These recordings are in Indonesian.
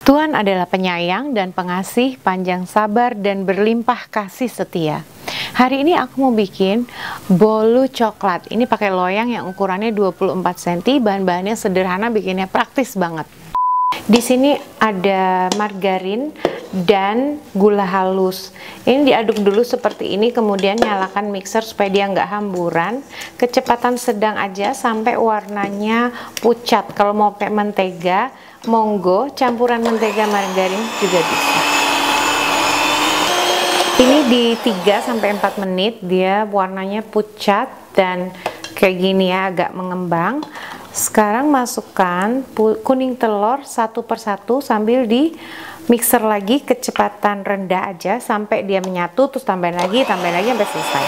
Tuhan adalah penyayang dan pengasih, panjang sabar dan berlimpah kasih setia. Hari ini aku mau bikin bolu coklat. Ini pakai loyang yang ukurannya 24 cm, bahan-bahannya sederhana, bikinnya praktis banget. Di sini ada margarin dan gula halus. Ini diaduk dulu seperti ini, kemudian nyalakan mixer supaya dia nggak hamburan. Kecepatan sedang aja sampai warnanya pucat. Kalau mau pakai mentega, monggo campuran mentega margarin juga bisa. Ini di 3-4 menit dia warnanya pucat dan kayak gini ya, agak mengembang. Sekarang masukkan kuning telur satu persatu sambil di mixer lagi kecepatan rendah aja sampai dia menyatu, terus tambahin lagi sampai selesai.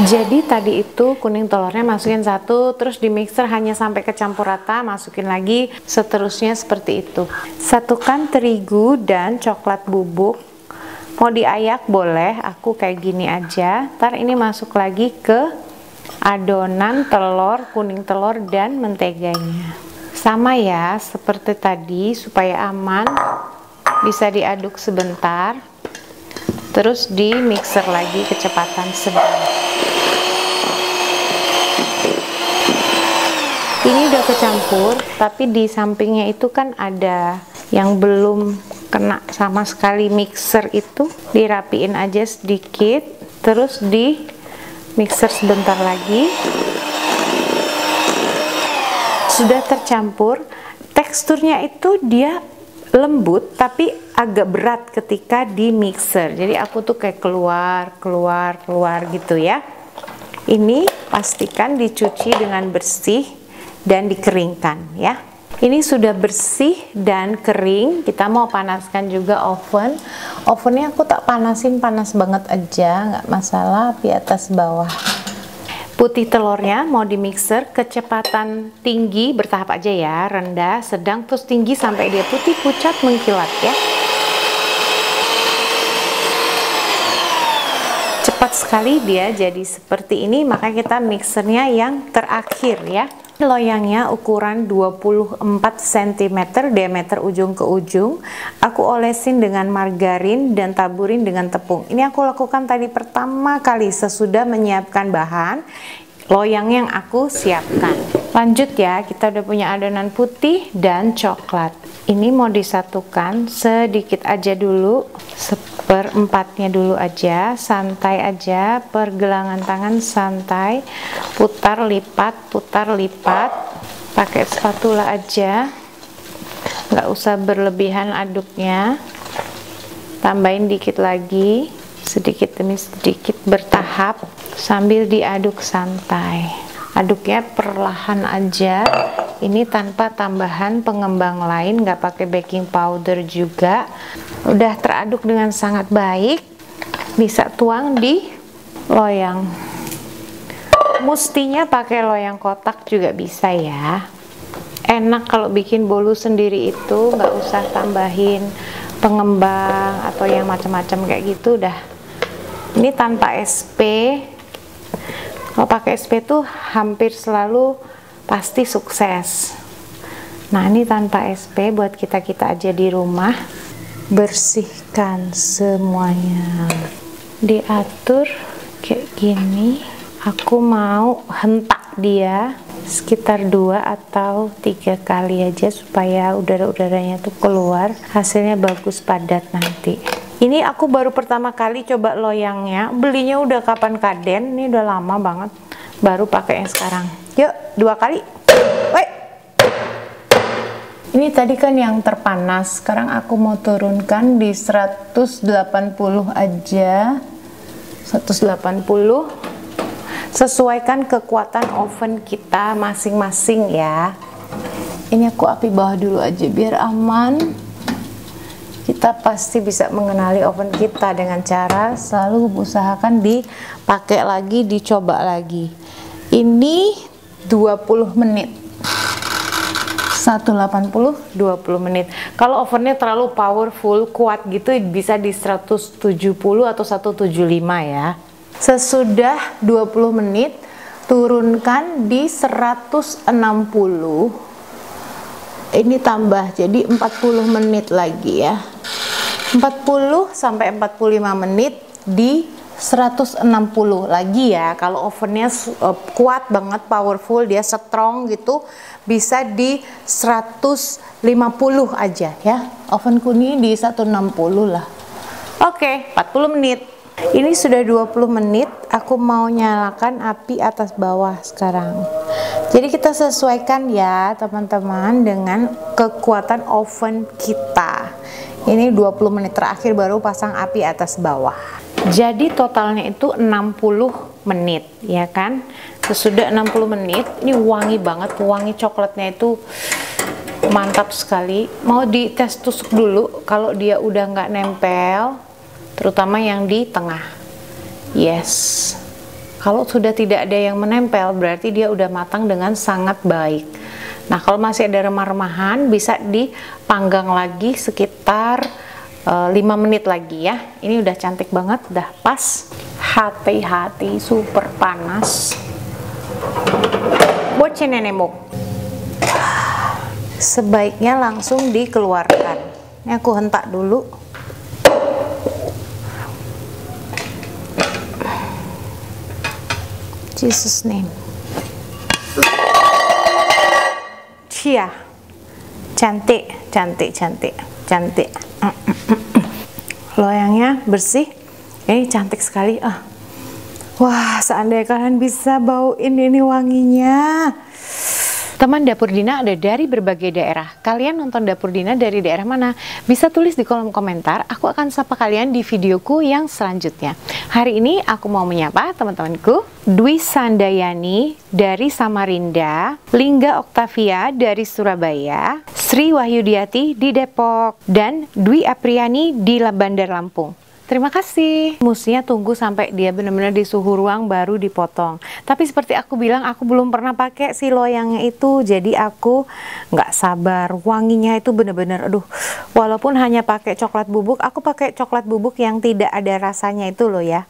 Jadi tadi itu kuning telurnya masukin satu, terus di mixer hanya sampai kecampur rata, masukin lagi, seterusnya seperti itu. Satukan terigu dan coklat bubuk. Mau diayak boleh, aku kayak gini aja. Ntar ini masuk lagi ke adonan telur, kuning telur dan menteganya. Sama ya, seperti tadi, supaya aman, bisa diaduk sebentar. Terus di mixer lagi kecepatan sedang. Ini udah kecampur, tapi di sampingnya itu kan ada yang belum kena sama sekali mixer, itu dirapiin aja sedikit, terus di mixer sebentar lagi. Sudah tercampur, teksturnya itu dia lembut tapi agak berat ketika di mixer. Jadi aku tuh kayak keluar gitu ya. Ini pastikan dicuci dengan bersih dan dikeringkan ya. Ini sudah bersih dan kering. Kita mau panaskan juga oven. Ovennya aku tak panasin panas banget aja, nggak masalah, di atas bawah. Putih telurnya mau di mixer kecepatan tinggi, bertahap aja ya, rendah, sedang, terus tinggi sampai dia putih pucat mengkilat ya. Cepat sekali dia jadi seperti ini, maka kita mixernya yang terakhir ya. Loyangnya ukuran 24 cm diameter ujung ke ujung. Aku olesin dengan margarin dan taburin dengan tepung. Ini aku lakukan tadi pertama kali sesudah menyiapkan bahan loyang yang aku siapkan. Lanjut ya, kita udah punya adonan putih dan coklat. Ini mau disatukan sedikit aja dulu, 1/4-nya dulu aja, santai aja, pergelangan tangan santai, putar lipat, pakai spatula aja, nggak usah berlebihan aduknya. Tambahin dikit lagi, sedikit demi sedikit bertahap sambil diaduk santai. Aduknya perlahan aja, ini tanpa tambahan pengembang lain, nggak pakai baking powder juga. Udah teraduk dengan sangat baik, bisa tuang di loyang. Mustinya pakai loyang kotak juga bisa ya. Enak kalau bikin bolu sendiri itu nggak usah tambahin pengembang atau yang macam-macam kayak gitu dah. Ini tanpa SP. Kalau pakai SP tuh hampir selalu pasti sukses. Nah, ini tanpa SP buat kita aja di rumah. Bersihkan semuanya, diatur kayak gini. Aku mau hentak dia sekitar 2 atau 3 kali aja supaya udara-udaranya tuh keluar, hasilnya bagus padat nanti. Ini aku baru pertama kali coba loyangnya, belinya udah kapan kaden, ini udah lama banget, baru pakai yang sekarang. Yuk, 2 kali. Woi. Ini tadi kan yang terpanas, sekarang aku mau turunkan di 180 aja. 180. Sesuaikan kekuatan oven kita masing-masing ya. Ini aku api bawah dulu aja biar aman. Kita pasti bisa mengenali oven kita dengan cara selalu usahakan dipakai lagi, dicoba lagi. Ini 20 menit. 180 20 menit. Kalau ovennya terlalu powerful, kuat gitu, bisa di 170 atau 175 ya. Sesudah 20 menit turunkan di 160. Ini tambah jadi 40 menit lagi ya. 40 sampai 45 menit di 160 lagi ya. Kalau ovennya kuat banget, powerful, dia strong gitu, bisa di 150 aja ya. Ovenku ini di 160 lah. Oke, 40 menit. Ini sudah 20 menit, aku mau nyalakan api atas bawah sekarang. Jadi kita sesuaikan ya teman-teman dengan kekuatan oven kita. Ini 20 menit terakhir baru pasang api atas bawah. Jadi totalnya itu 60 menit ya kan. Sesudah 60 menit, ini wangi banget, wangi coklatnya itu mantap sekali. Mau dites tusuk dulu kalau dia udah nggak nempel, terutama yang di tengah. Yes, kalau sudah tidak ada yang menempel berarti dia udah matang dengan sangat baik. Nah kalau masih ada remah-remahan bisa dipanggang lagi sekitar 5 menit lagi ya. Ini udah cantik banget, udah pas. Hati-hati, super panas. Bocin nenek. Sebaiknya langsung dikeluarkan. Ini aku hentak dulu. Jesus name. Cia. Cantik, cantik, cantik, cantik. Loyangnya bersih. Ini cantik sekali. Wah, seandainya kalian bisa bauin ini wanginya. Teman Dapur Dina ada dari berbagai daerah. Kalian nonton Dapur Dina dari daerah mana? Bisa tulis di kolom komentar. Aku akan sapa kalian di videoku yang selanjutnya. Hari ini aku mau menyapa teman-temanku. Dwi Sandayani dari Samarinda, Lingga Oktavia dari Surabaya, Sri Wahyudiati di Depok, dan Dwi Apriani di Bandar Lampung. Terima kasih. Mestinya tunggu sampai dia benar-benar di suhu ruang baru dipotong. Tapi seperti aku bilang, aku belum pernah pakai si loyangnya itu, jadi aku nggak sabar. Wanginya itu benar-benar, aduh. Walaupun hanya pakai coklat bubuk, aku pakai coklat bubuk yang tidak ada rasanya itu loh ya.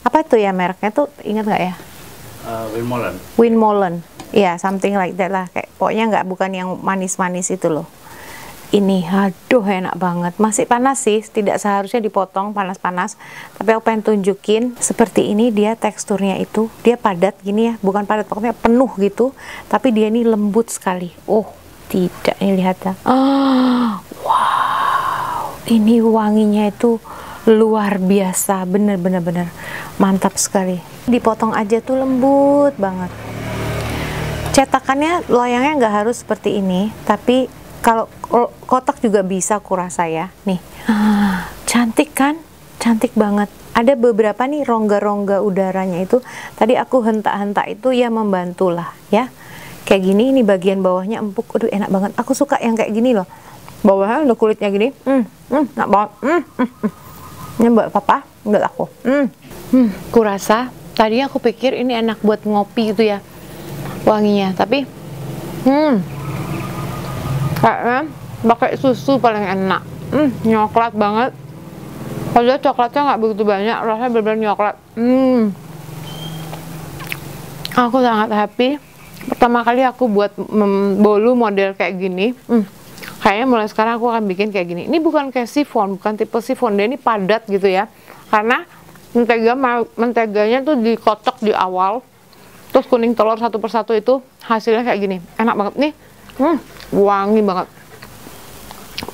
Apa itu ya mereknya tuh, ingat nggak ya? Winmolen. Winmolen. Ya, something like that lah. Kayak pokoknya bukan yang manis-manis itu loh. Ini, aduh enak banget. Masih panas sih, tidak seharusnya dipotong panas-panas. Tapi aku pengen tunjukin seperti ini dia teksturnya itu. Dia padat gini ya, bukan padat, pokoknya penuh gitu. Tapi dia ini lembut sekali. Oh, tidak, ini lihat ya. Wow, ini wanginya itu luar biasa, bener-bener mantap sekali. Dipotong aja tuh lembut banget. Cetakannya, loyangnya nggak harus seperti ini, tapi kalau kotak juga bisa aku rasa ya. Nih, cantik kan? Cantik banget. Ada beberapa nih rongga-rongga udaranya itu. Tadi aku hentak-hentak itu ya membantulah ya. Kayak gini, ini bagian bawahnya empuk. Aduh enak banget. Aku suka yang kayak gini loh. Bawahnya udah kulitnya gini. Enak banget. Ini buat papa, buat aku. Aku rasa tadinya aku pikir ini enak buat ngopi gitu ya wanginya, tapi kayaknya pakai susu paling enak. Nyoklat banget. Padahal coklatnya nggak begitu banyak, rasanya benar-benar nyoklat. Aku sangat happy. Pertama kali aku buat bolu model kayak gini. Kayaknya mulai sekarang aku akan bikin kayak gini. Ini bukan kayak sifon, bukan tipe sifon. Dia ini padat gitu ya. Karena menteganya tuh dikocok di awal. Terus kuning telur satu persatu itu hasilnya kayak gini. Enak banget nih. Wangi banget.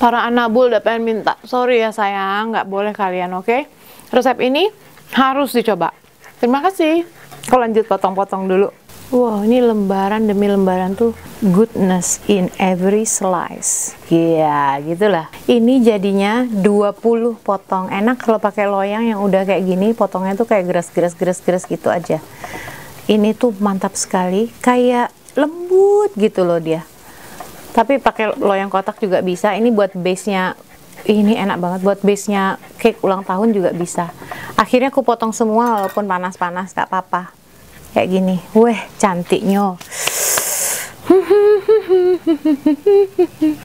Para anabul udah pengen minta, sorry ya sayang, nggak boleh kalian, oke? Resep ini harus dicoba. Terima kasih. Aku lanjut potong-potong dulu. Wow, ini lembaran demi lembaran tuh goodness in every slice. Iya, gitulah. Ini jadinya 20 potong. Enak kalau pakai loyang yang udah kayak gini, potongnya tuh kayak geras gitu aja. Ini tuh mantap sekali, kayak lembut gitu loh dia. Tapi pakai loyang kotak juga bisa. Ini buat base-nya, ini enak banget. Buat base-nya cake ulang tahun juga bisa. Akhirnya aku potong semua walaupun panas-panas, gak apa-apa. Kayak gini. Weh, cantiknya.